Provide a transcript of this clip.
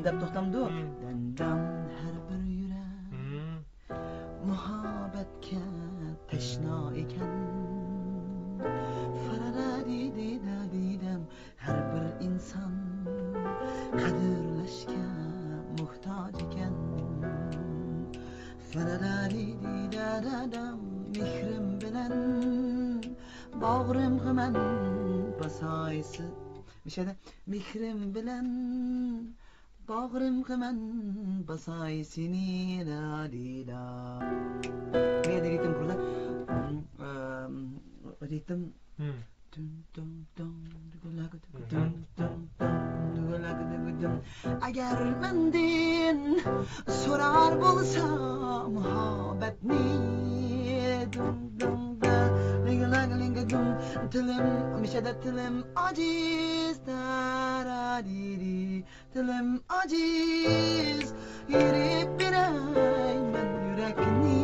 dep to'xtamdi dandam har bir yurak muhabbatga tashno ekan faradadididadidam har bir inson qadrlashga muhtoj ekan faradadididadam mehrim bilan bağrım gımen basayısı Mishada mehrim bilan bağrım gımen basayısını la dila ne ritim burada ritim agar mendin sorar bolsa muhabbetni tilim mishada tilim aciz daradiri tilim aciz yirip biray men yurakni